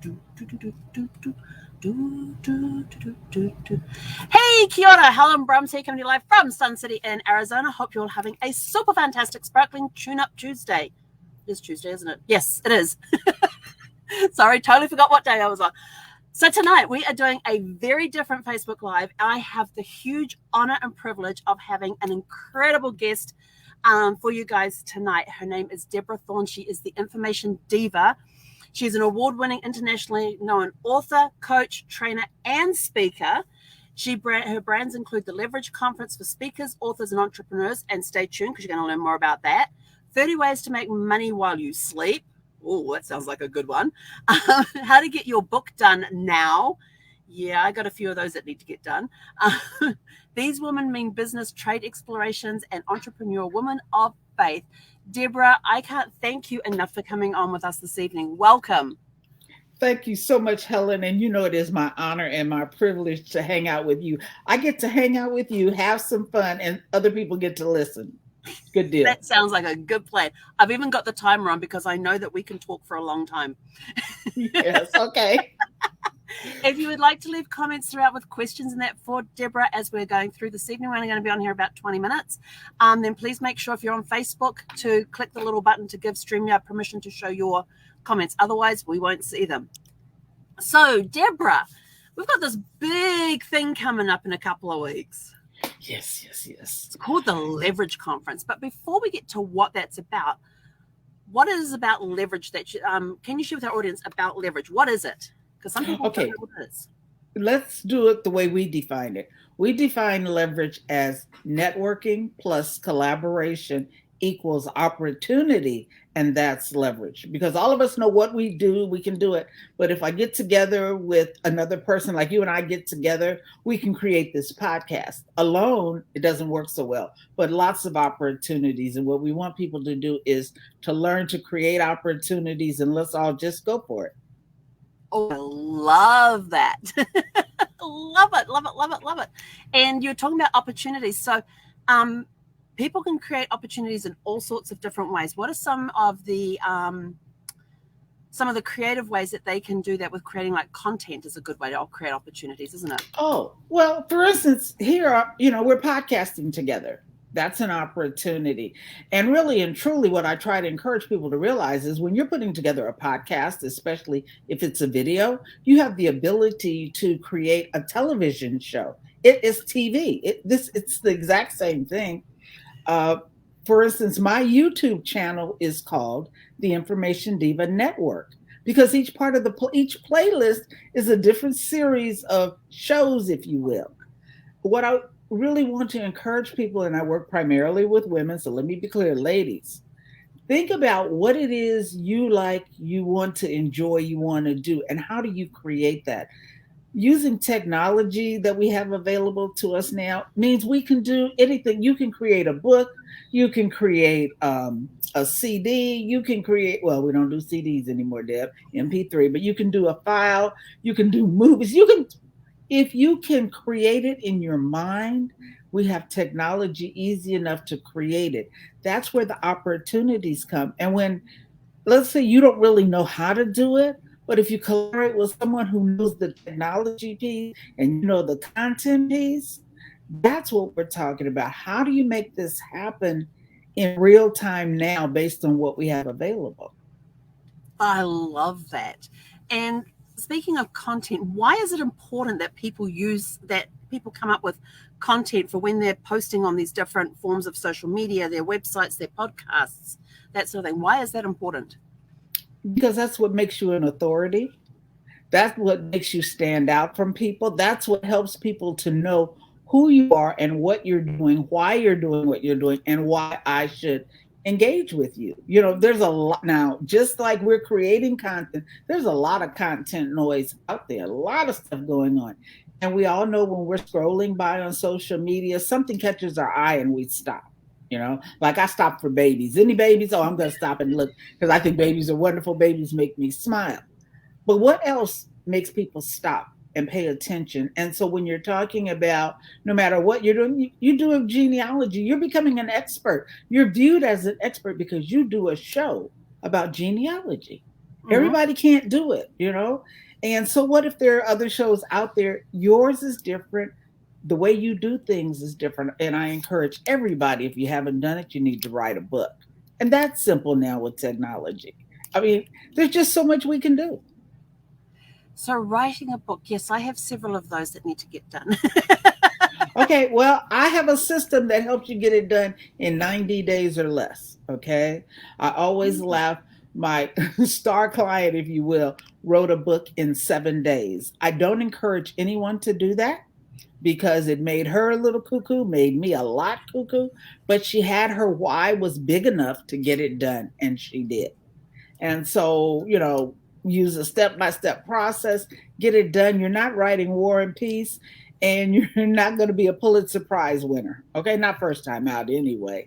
Hey, kia ora, Helen, Brahms here, coming to you live from Sun City in Arizona. Hope you're all having a super fantastic, sparkling tune-up Tuesday. It is Tuesday, isn't it? Yes, it is. Sorry, totally forgot what day I was on. So tonight we are doing a very different Facebook Live. I have the huge honor and privilege of having an incredible guest for you guys tonight. Her name is Deborah Thorne. She is the information diva. She's an award-winning, internationally known author, coach, trainer, and speaker. Her brands include the Leverage Conference for speakers, authors, and entrepreneurs. And stay tuned because you're going to learn more about that. 30 ways to make money while you sleep. Oh, that sounds like a good one. How to get your book done now. Yeah, I got a few of those that need to get done. These women mean business, trade explorations, and entrepreneurial women of faith. Deborah, I can't thank you enough for coming on with us this evening. Welcome. Thank you so much, Helen. And you know it is my honor and my privilege to hang out with you. I get to hang out with you, have some fun, and other people get to listen. Good deal. That sounds like a good plan. I've even got the timer on because I know that we can talk for a long time. Yes, okay. If you would like to leave comments throughout with questions and that for Deborah as we're going through this evening, we're only going to be on here about 20 minutes. Then please make sure if you're on Facebook to click the little button to give StreamYard permission to show your comments. Otherwise, we won't see them. So, Deborah, we've got this big thing coming up in a couple of weeks. Yes. It's called the Leverage Conference. But before we get to what that's about, what is about leverage that can you share with our audience about leverage? What is it? Because some people don't know what it is. Let's do it the way we define it. We define leverage as networking plus collaboration equals opportunity, and that's leverage. Because all of us know what we do, we can do it. But if I get together with another person, like you and I get together, we can create this podcast. Alone, it doesn't work so well, but lots of opportunities. And what we want people to do is to learn to create opportunities, and let's all just go for it. Oh, I love that. Love it. And you're talking about opportunities. So people can create opportunities in all sorts of different ways. What are some of the creative ways that they can do that with creating, like content is a good way to create opportunities, isn't it? Oh, well, for instance, here, we're podcasting together. That's an opportunity. And really and truly, what I try to encourage people to realize is when you're putting together a podcast, especially if it's a video, you have the ability to create a television show. It is TV. It's the exact same thing. For instance, my YouTube channel is called the Information Diva Network because each part of each playlist is a different series of shows, if you will. What I really want to encourage people, and I work primarily with women, so let me be clear, ladies, think about what it is you like, you want to enjoy, you want to do, and how do you create that? Using technology that we have available to us now means we can do anything. You can create a book, you can create a CD, you can create, well, we don't do CDs anymore, Deb, MP3, but you can do a file, you can do movies, if you can create it in your mind, we have technology easy enough to create it. That's where the opportunities come. And when, let's say you don't really know how to do it, but if you collaborate with someone who knows the technology piece and you know the content piece, that's what we're talking about. How do you make this happen in real time now based on what we have available? I love that. And speaking of content, why is it important that people come up with content for when they're posting on these different forms of social media, their websites, their podcasts, that sort of thing? Why is that important? Because that's what makes you an authority. That's what makes you stand out from people. That's what helps people to know who you are and what you're doing, why you're doing what you're doing, and why I should engage with you. There's a lot now, just like we're creating content, there's a lot of content noise out there, a lot of stuff going on. And we all know when we're scrolling by on social media, something catches our eye and we stop. Like I stop for babies. Any babies? Oh, I'm going to stop and look because I think babies are wonderful. Babies make me smile. But what else makes people stop and pay attention? And so when you're talking about no matter what you're doing, you do a genealogy, you're becoming an expert. You're viewed as an expert because you do a show about genealogy. Mm-hmm. Everybody can't do it, you know? And so, what if there are other shows out there? Yours is different. The way you do things is different. And I encourage everybody, if you haven't done it, you need to write a book. And that's simple now with technology. I mean, there's just so much we can do. So writing a book, yes, I have several of those that need to get done. Okay, well, I have a system that helps you get it done in 90 days or less. Okay. I always laugh. My star client, if you will, wrote a book in 7 days. I don't encourage anyone to do that because it made her a little cuckoo, made me a lot cuckoo, but she had her why was big enough to get it done, and she did. And so, use a step by step process, get it done. You're not writing War and Peace, and you're not going to be a Pulitzer Prize winner. Okay, not first time out anyway.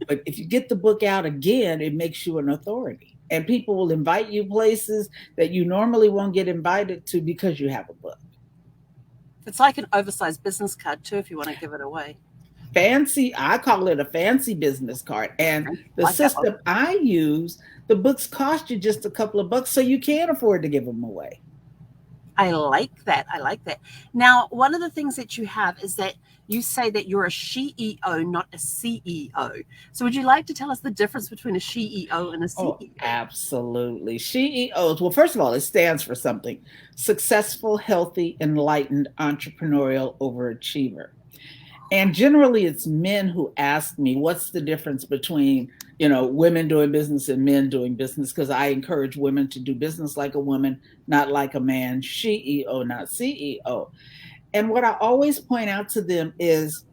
But if you get the book out again, it makes you an authority. And people will invite you places that you normally won't get invited to because you have a book. It's like an oversized business card too, if you want to give it away. Fancy, I call it a fancy business card. And I the like that one. system I use, the books cost you just a couple of bucks, so you can afford to give them away. I like that. I like that. Now, one of the things that you have is that you say that you're a CEO, not a CEO. So, would you like to tell us the difference between a CEO and a Oh, CEO? absolutely. CEOs, well, first of all, it stands for something: successful, healthy, enlightened, entrepreneurial overachiever. And generally, it's men who ask me, what's the difference between, women doing business and men doing business? Because I encourage women to do business like a woman, not like a man, CEO, not CEO. And what I always point out to them is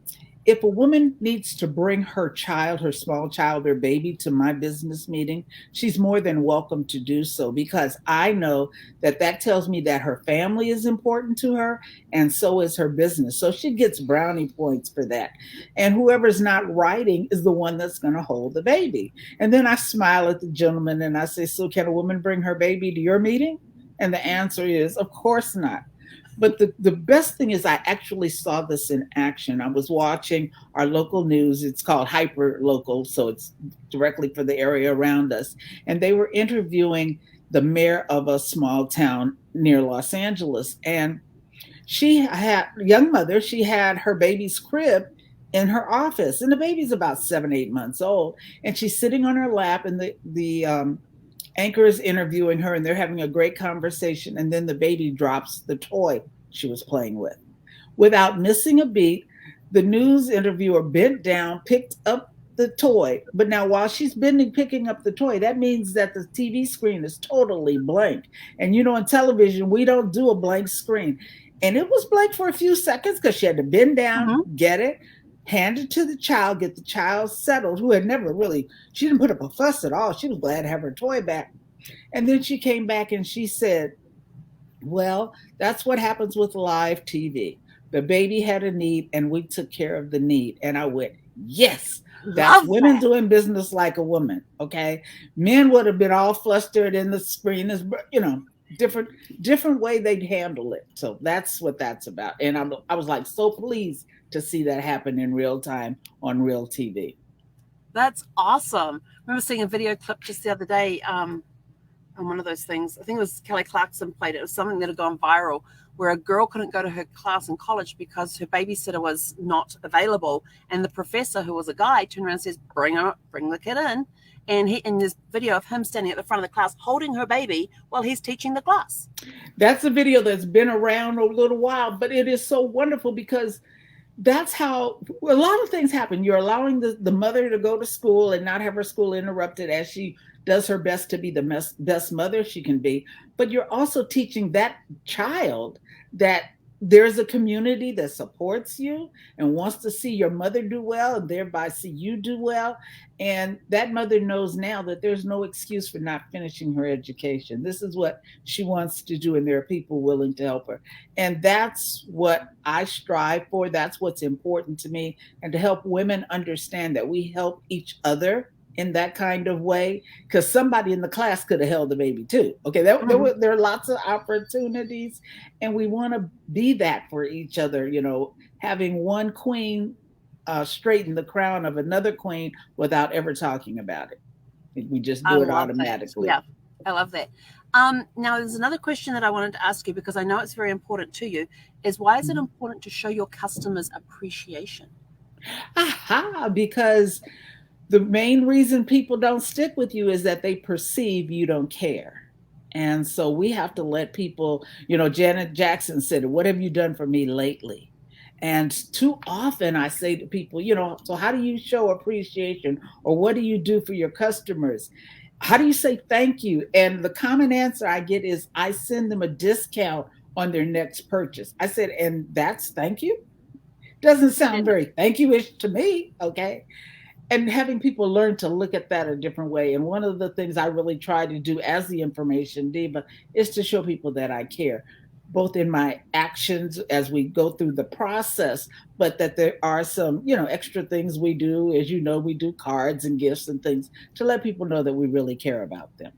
if a woman needs to bring her child, her small child, her baby to my business meeting, she's more than welcome to do so because I know that that tells me that her family is important to her and so is her business. So she gets brownie points for that. And whoever's not writing is the one that's going to hold the baby. And then I smile at the gentleman and I say, so can a woman bring her baby to your meeting? And the answer is, of course not. But the best thing is I actually saw this in action. I was watching our local news. It's called Hyper Local, so it's directly for the area around us. And they were interviewing the mayor of a small town near Los Angeles. And she had young mother, she had her baby's crib in her office. And the baby's about 7, 8 months old. And she's sitting on her lap, and the anchor is interviewing her and they're having a great conversation. And then the baby drops the toy she was playing with. Without missing a beat, the news interviewer bent down, picked up the toy. But now, while she's bending, picking up the toy, that means that the TV screen is totally blank. And in television, we don't do a blank screen. And it was blank for a few seconds because she had to bend down, Mm-hmm. get it, hand it to the child, get the child settled, who had never really, she didn't put up a fuss at all. She was glad to have her toy back. And then she came back and she said, well, that's what happens with live TV. The baby had a need and we took care of the need. And I went, yes, that's Love women that. doing business like a woman. Okay. Men would have been all flustered in the screen, different different way they'd handle it. So that's what that's about. And I was like so pleased to see that happen in real time on real TV. That's awesome. I remember seeing a video clip just the other day on one of those things. I think it was Kelly Clarkson played it. It was something that had gone viral where a girl couldn't go to her class in college because her babysitter was not available. And the professor, who was a guy, turned around and says, bring the kid in. And he, in this video of him standing at the front of the class holding her baby while he's teaching the class. That's a video that's been around a little while, but it is so wonderful because that's how a lot of things happen. You're allowing the mother to go to school and not have her school interrupted as she does her best to be the best mother she can be. But you're also teaching that child that there's a community that supports you and wants to see your mother do well and thereby see you do well. And that mother knows now that there's no excuse for not finishing her education. This is what she wants to do, and there are people willing to help her. And that's what I strive for. That's what's important to me, and to help women understand that we help each other in that kind of way, because somebody in the class could have held the baby too. Okay, Mm-hmm. there are lots of opportunities, and we want to be that for each other. Having one queen straighten the crown of another queen without ever talking about it. We just I do it love that. automatically. Yeah, I love that. Now, there's another question that I wanted to ask you because I know it's very important to you. Is why is it important to show your customers appreciation? Aha, because the main reason people don't stick with you is that they perceive you don't care. And so we have to let people, Janet Jackson said, "What have you done for me lately?" And too often I say to people, so how do you show appreciation, or what do you do for your customers? How do you say thank you? And the common answer I get is I send them a discount on their next purchase. I said, and that's thank you? Doesn't sound Yeah. very thank you-ish to me. Okay. And having people learn to look at that a different way. And one of the things I really try to do as the information diva is to show people that I care, both in my actions as we go through the process, but that there are some, extra things we do. As you know, we do cards and gifts and things to let people know that we really care about them.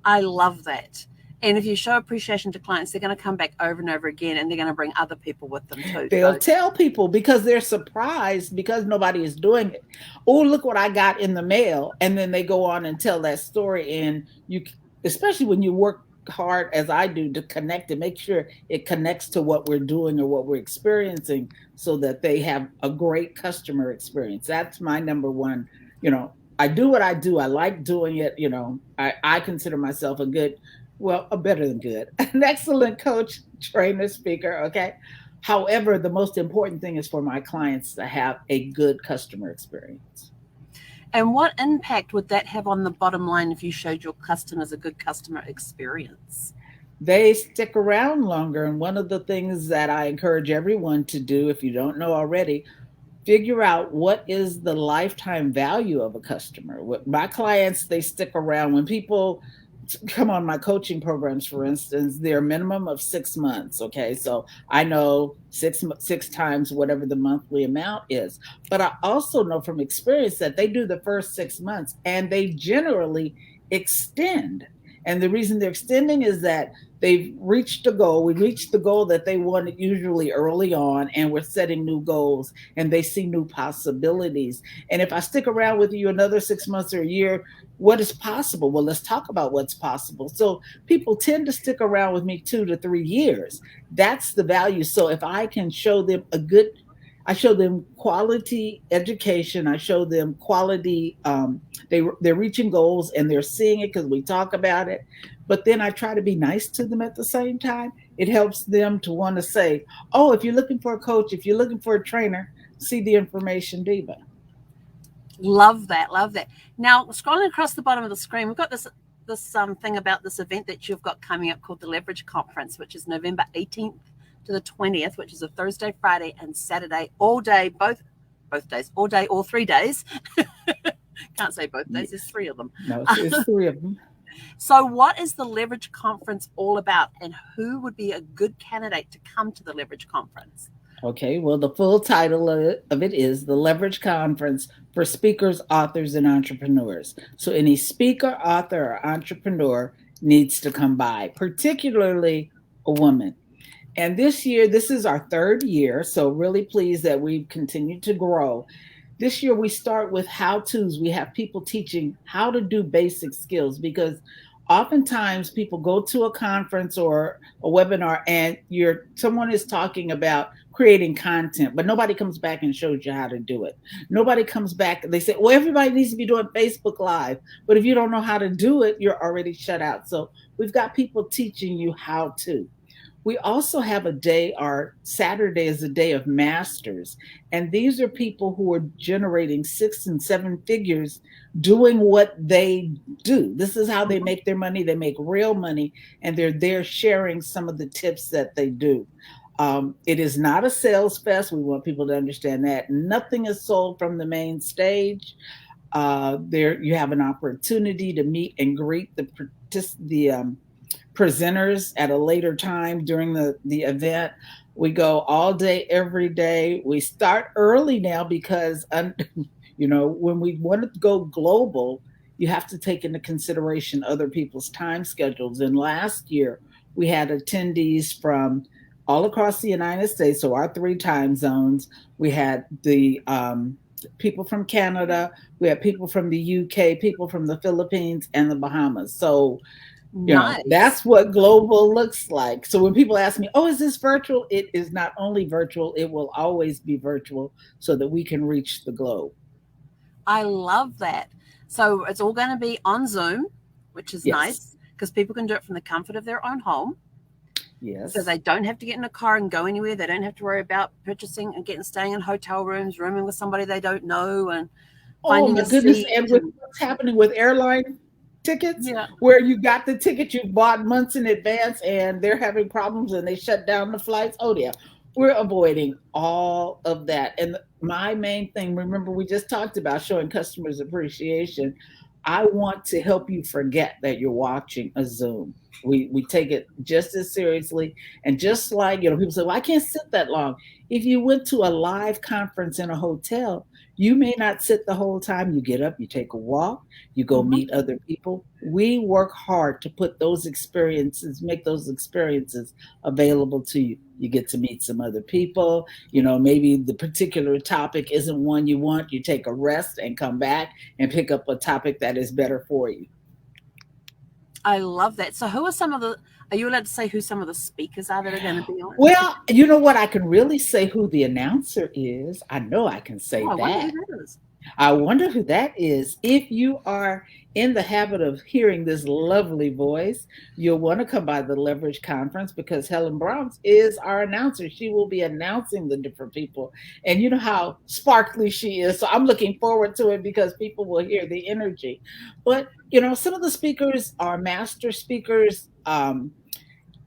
I love that. And if you show appreciation to clients, they're going to come back over and over again, and they're going to bring other people with them too. They'll So tell people because they're surprised because nobody is doing it. Oh, look what I got in the mail. And then they go on and tell that story. And you, especially when you work hard as I do to connect and make sure it connects to what we're doing or what we're experiencing so that they have a great customer experience. That's my number one. I do what I do. I like doing it. I consider myself a better than good, an excellent coach, trainer, speaker. Okay. However, the most important thing is for my clients to have a good customer experience. and what impact would that have on the bottom line if you showed your customers a good customer experience? They stick around longer. And one of the things that I encourage everyone to do, if you don't know already, figure out what is the lifetime value of a customer. With my clients, they stick around. When people come on my coaching programs, for instance, they're a minimum of 6 months. Okay. So I know six times whatever the monthly amount is. But I also know from experience that they do the first 6 months and they generally extend. And the reason they're extending is that they've reached a goal. We reached the goal that they wanted usually early on, and we're setting new goals and they see new possibilities. And if I stick around with you another 6 months or a year, what is possible? Well, let's talk about what's possible. So people tend to stick around with me 2 to 3 years. That's the value. So if I can show them I show them quality education. I show them quality. They're reaching goals and they're seeing it because we talk about it. But then I try to be nice to them at the same time. It helps them to want to say, "Oh, if you're looking for a coach, if you're looking for a trainer, see the information diva." Love that. Love that. Now, scrolling across the bottom of the screen, we've got this thing about this event that you've got coming up called the Leverage Conference, which is November 18th to the 20th, which is a Thursday, Friday, and Saturday, all day, both days, all day, all 3 days. Can't say both days. There's three of them. No, it's three of them. So, what is the Leverage Conference all about, and who would be a good candidate to come to the Leverage Conference? Okay, well, the full title of it is the Leverage Conference for Speakers, Authors, and Entrepreneurs. So any speaker, author, or entrepreneur needs to come by, particularly a woman. And this year, this is our third year, so really pleased that we've continued to grow. This year, we start with how-tos. We have people teaching how to do basic skills because oftentimes people go to a conference or a webinar and someone is talking about creating content, but nobody comes back and shows you how to do it. Nobody comes back. They say, well, everybody needs to be doing Facebook Live, but if you don't know how to do it, you're already shut out. So we've got people teaching you how to. We also have a day, our Saturday is a day of masters. And these are people who are generating 6 and 7 figures doing what they do. This is how they make their money. They make real money, and they're there sharing some of the tips that they do. It is not a sales fest. We want people to understand that. Nothing is sold from the main stage. There, you have an opportunity to meet and greet the presenters at a later time during the event. We go all day, every day. We start early now because, when we want to go global, you have to take into consideration other people's time schedules. And last year, we had attendees from all across the United States, so our 3 time zones. We had the people from Canada, we had people from the UK, people from the Philippines, and the Bahamas. So Nice. That's what global looks like. So when people ask me, oh, is this virtual? It is not only virtual, it will always be virtual so that we can reach the globe. I love that. So it's all going to be on Zoom, which is Yes. nice because people can do it from the comfort of their own home. Yes. So they don't have to get in a car and go anywhere. They don't have to worry about purchasing and staying in hotel rooms, rooming with somebody they don't know, and finding my a goodness. seat. And with what's happening with airline tickets, Yeah. where you got the ticket you bought months in advance and they're having problems and they shut down the flights. Oh, yeah. We're avoiding all of that. And my main thing, remember, we just talked about showing customers appreciation. I want to help you forget that you're watching a Zoom. We take it just as seriously. And just like, people say, well, I can't sit that long. If you went to a live conference in a hotel, you may not sit the whole time. You get up, you take a walk, you go meet other people. We work hard to put those experiences, make those experiences available to you. You get to meet some other people. Maybe the particular topic isn't one you want. You take a rest and come back and pick up a topic that is better for you. I love that. So who are are you allowed to say who some of the speakers are that are going to be on? Well, you know what? I can really say who the announcer is. I know I can say I that. wonder who that is. I wonder who that is. If you are in the habit of hearing this lovely voice, you'll want to come by the Leverage Conference because Helen Brahms is our announcer. She will be announcing the different people. And you know how sparkly she is. So I'm looking forward to it because people will hear the energy. But, some of the speakers are master speakers.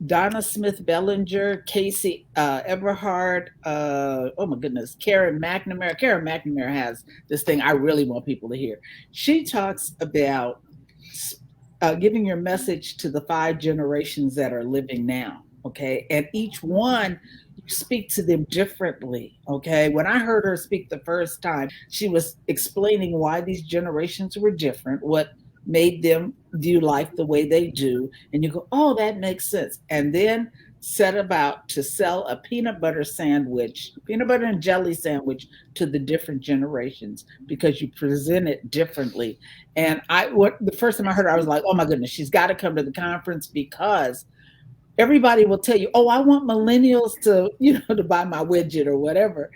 Donna Smith Bellinger, Casey Eberhard, oh my goodness, Karen McNamara. Karen McNamara has this thing I really want people to hear. She talks about giving your message to the 5 generations that are living now, okay? And each one, you speak to them differently, okay? When I heard her speak the first time, she was explaining why these generations were different, what made them view life the way they do. And you go, oh, that makes sense. And then set about to sell a peanut butter and jelly sandwich to the different generations because you present it differently. And the first time I heard her, I was like, oh my goodness, she's got to come to the conference because everybody will tell you, oh, I want millennials to, to buy my widget or whatever.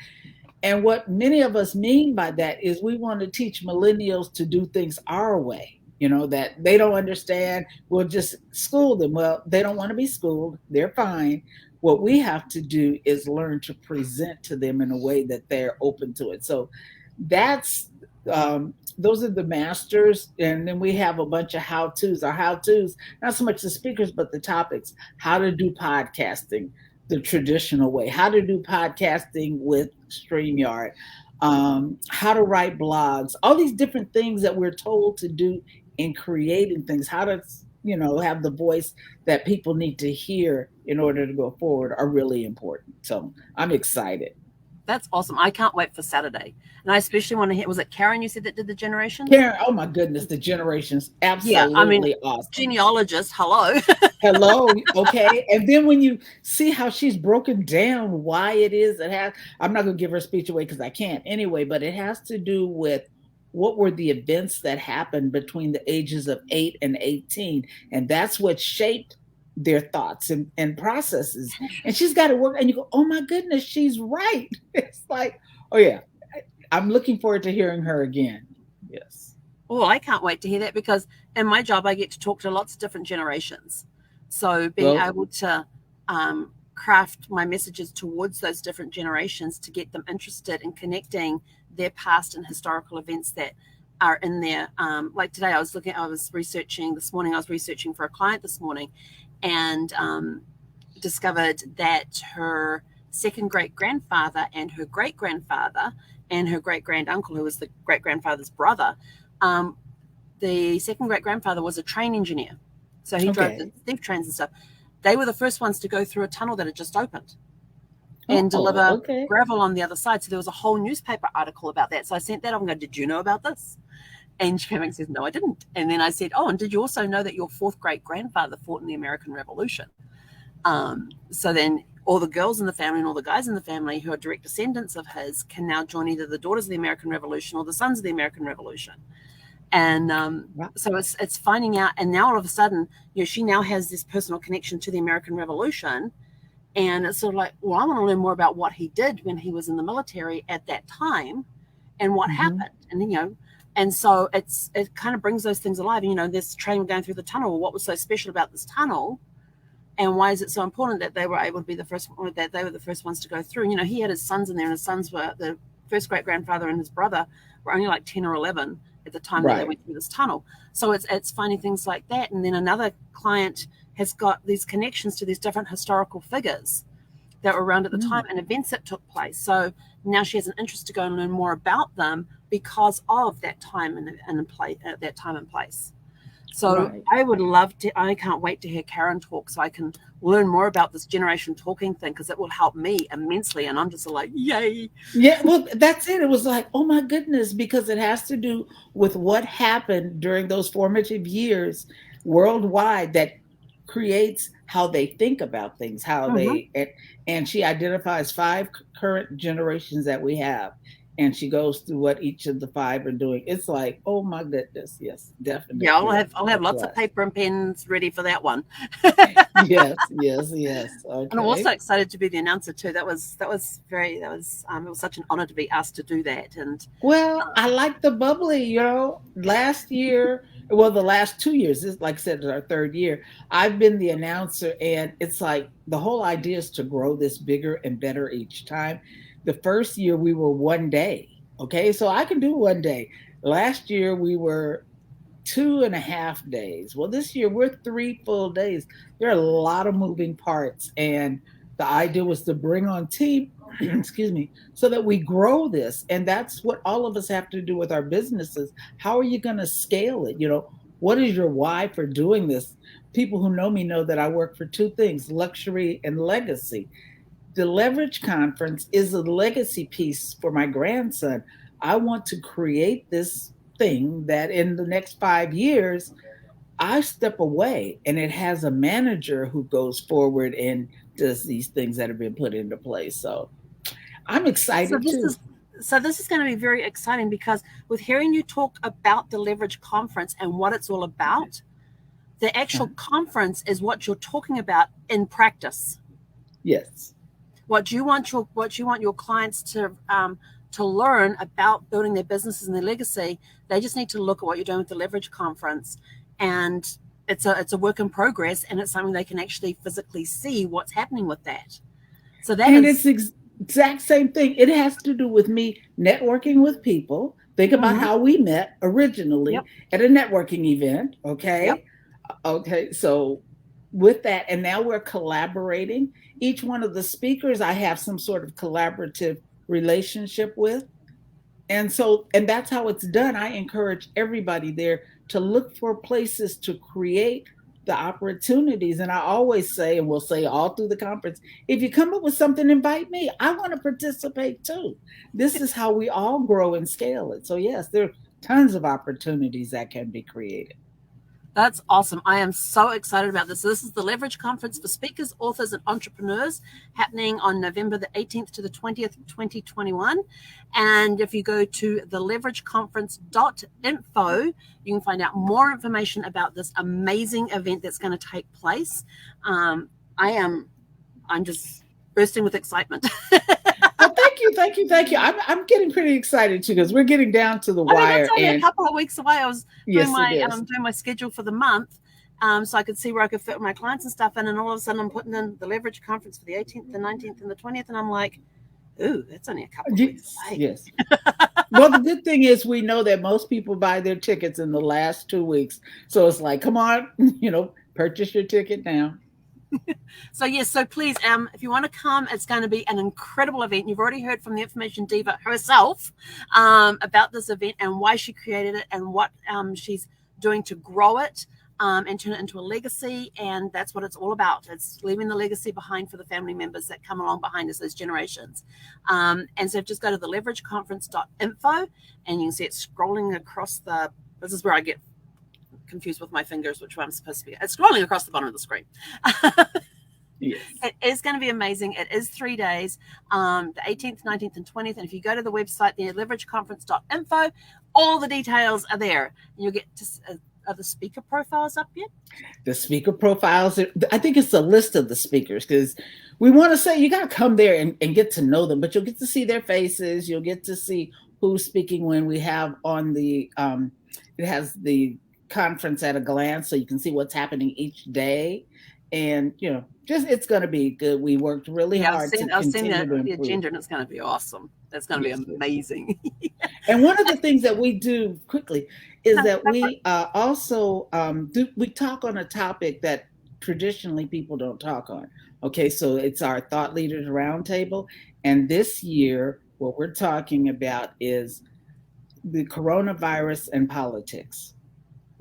And what many of us mean by that is we want to teach millennials to do things our way. That they don't understand. We'll just school them. Well, they don't want to be schooled. They're fine. What we have to do is learn to present to them in a way that they're open to it. So those are the masters. And then we have a bunch of how-tos. Our how-tos, not so much the speakers, but the topics. How to do podcasting the traditional way. How to do podcasting with StreamYard. How to write blogs. All these different things that we're told to do in creating things, how to, have the voice that people need to hear in order to go forward are really important. So I'm excited. That's awesome. I can't wait for Saturday. And I especially want to hear, was it Karen you said that did the Generations? Karen, oh my goodness, the Generations, absolutely awesome. Genealogist, hello. Hello, okay. And then when you see how she's broken down why it is I'm not going to give her speech away because I can't anyway, but it has to do with what were the events that happened between the ages of 8 and 18. And that's what shaped their thoughts and processes. And she's got to work. And you go, oh my goodness, she's right. It's like, oh yeah, I'm looking forward to hearing her again. Yes. Oh, I can't wait to hear that because in my job, I get to talk to lots of different generations. So being able to craft my messages towards those different generations to get them interested in connecting their past and historical events that are in there. Like today, I was researching for a client this morning and discovered that her second great-grandfather and her great-grandfather and her great-granduncle, who was the great-grandfather's brother, the second great-grandfather was a train engineer. So he drove the steam trains and stuff. They were the first ones to go through a tunnel that had just opened and deliver gravel on the other side. So there was a whole newspaper article about that. So I sent that off and go, did you know about this? And she came back and says, no, I didn't. And then I said, oh, and did you also know that your fourth great-grandfather fought in the American Revolution? So then all the girls in the family and all the guys in the family who are direct descendants of his can now join either the Daughters of the American Revolution or the Sons of the American Revolution. And Wow. so it's finding out. And now all of a sudden, she now has this personal connection to the American Revolution. And it's sort of like, well, I want to learn more about what he did when he was in the military at that time and what happened. And, and so it kind of brings those things alive. This train going through the tunnel. What was so special about this tunnel? And why is it so important that they were able to be the first, or that they were the first ones to go through? He had his sons in there, and his sons were the first great grandfather, and his brother were only like 10 or 11 at the time that they went through this tunnel. So it's finding things like that. And then another client has got these connections to these different historical figures that were around at the time and events that took place. So now she has an interest to go and learn more about them because of that time and place. So I would love to, I can't wait to hear Karen talk so I can learn more about this generation talking thing, because it will help me immensely. And I'm just like, yay. Yeah, well, that's it. It was like, oh my goodness, because it has to do with what happened during those formative years worldwide that creates how they think about things, and she identifies 5 current generations that we have. And she goes through what each of the 5 are doing. It's like, oh my goodness, yes, definitely. Yeah, I'll have lots of paper and pens ready for that one. Yes. Okay. And I'm also excited to be the announcer too. It was such an honor to be asked to do that. And I like the bubbly. Last year, well, the last 2 years, this, like I said, is our 3rd year. I've been the announcer, and it's like the whole idea is to grow this bigger and better each time. The first year we were 1 day. Okay, so I can do 1 day. Last year we were 2.5 days. Well, this year we're 3 full days. There are a lot of moving parts, and the idea was to bring on team, excuse me, so that we grow this. And that's what all of us have to do with our businesses. How are you going to scale it? What is your why for doing this? People who know me know that I work for 2 things: luxury and legacy. The Leverage Conference is a legacy piece for my grandson. I want to create this thing that in the next 5 years, I step away and it has a manager who goes forward and does these things that have been put into place. So I'm excited too. So this is going to be very exciting, because with hearing you talk about the Leverage Conference and what it's all about, the actual conference is what you're talking about in practice. Yes. What you want your clients to learn about building their businesses and their legacy, they just need to look at what you're doing with the Leverage Conference, and it's a work in progress, and it's something they can actually physically see what's happening with that. So it's exact same thing. It has to do with me networking with people. Think about how we met originally at a networking event. Okay. Okay. So with that, and now we're collaborating. Each one of the speakers I have some sort of collaborative relationship with. And that's how it's done. I encourage everybody there to look for places to create the opportunities. And I always say, and we'll say all through the conference, if you come up with something, invite me. I want to participate too. This is how we all grow and scale it. So yes, there are tons of opportunities that can be created. That's awesome. I am so excited about this. So this is the Leverage Conference for Speakers, Authors, and Entrepreneurs, happening on November the 18th to the 20th, 2021. And if you go to theleverageconference.info, you can find out more information about this amazing event that's going to take place. I'm just bursting with excitement. Well, thank you. I'm getting pretty excited too, because we're getting down to the wire. It's only a couple of weeks away. I was doing my schedule for the month, so I could see where I could fit my clients and stuff in. And all of a sudden, I'm putting in the Leverage Conference for the 18th, the 19th, and the 20th, and I'm like, ooh, that's only a couple of weeks away. Yes. Well, the good thing is we know that most people buy their tickets in the last 2 weeks, so it's like, come on, purchase your ticket now. So yes, so please, if you want to come, it's going to be an incredible event. You've already heard from the Information Diva herself about this event and why she created it and what she's doing to grow it and turn it into a legacy. And that's what it's all about. It's leaving the legacy behind for the family members that come along behind us, those generations. And so just go to theleverageconference.info, and you can see it scrolling across this is where I get confused with my fingers, which way I'm supposed to be. It's scrolling across the bottom of the screen. Yes. is going to be amazing. It is 3 days, the 18th, 19th, and 20th. And if you go to the website, the leverageconference.info, all the details are there. And you'll get to, are the speaker profiles up yet? The speaker profiles, I think it's a list of the speakers, because we want to say you got to come there and get to know them, but you'll get to see their faces. You'll get to see who's speaking when we have on the, it has the conference at a glance, so you can see what's happening each day. And, you know, just it's going to be good. We worked really hard to I've seen continue to the improve. agenda, and it's going to be awesome. It's going to be amazing. And one of the things that we do quickly is that we also we talk on a topic that traditionally people don't talk on. Okay, so it's our Thought Leaders Roundtable. And this year, what we're talking about is the coronavirus and politics.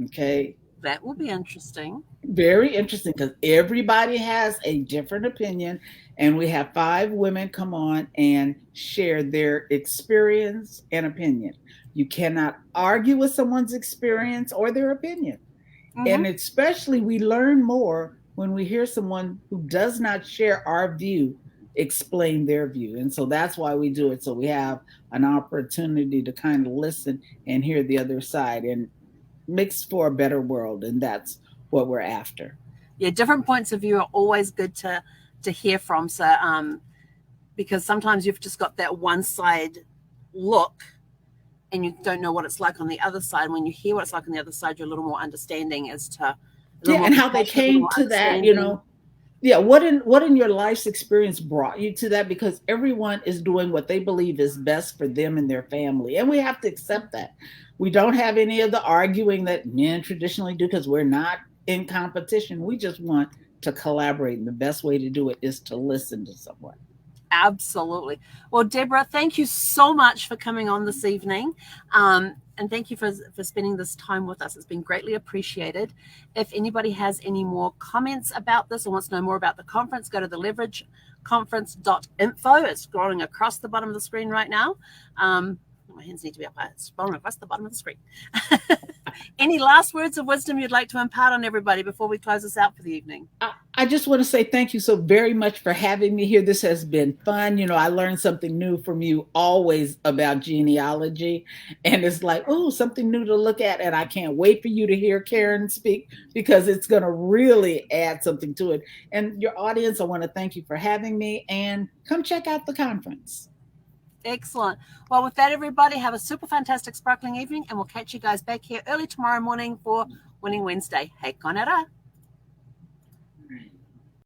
Okay. That will be interesting. Very interesting, because everybody has a different opinion, and we have 5 women come on and share their experience and opinion. You cannot argue with someone's experience or their opinion. Mm-hmm. And especially we learn more when we hear someone who does not share our view explain their view. And so that's why we do it. So we have an opportunity to kind of listen and hear the other side, and makes for a better world. And that's what we're after. Yeah, different points of view are always good to hear from. So because sometimes you've just got that one side look and you don't know what it's like on the other side. When you hear what it's like on the other side, you're a little more understanding as to and how they came to that, you know. Yeah, what in your life's experience brought you to that? Because everyone is doing what they believe is best for them and their family, and we have to accept that. We don't have any of the arguing that men traditionally do, because we're not in competition. We just want to collaborate, and the best way to do it is to listen to someone. Absolutely. Well, Deborah, thank you so much for coming on this evening. And thank you for spending this time with us. It's been greatly appreciated. If anybody has any more comments about this or wants to know more about the conference, go to the leverageconference.info. It's scrolling across the bottom of the screen right now. My hands need to be up. It's scrolling across the bottom of the screen. Any last words of wisdom you'd like to impart on everybody before we close this out for the evening? I just want to say thank you so very much for having me here. This has been fun. You know, I learned something new from you always about genealogy. And it's like, oh, something new to look at. And I can't wait for you to hear Karen speak, because it's going to really add something to it. And your audience, I want to thank you for having me, and come check out the conference. Excellent. Well, with that, everybody, have a super fantastic sparkling evening, and we'll catch you guys back here early tomorrow morning for Winning Wednesday. Hei konera.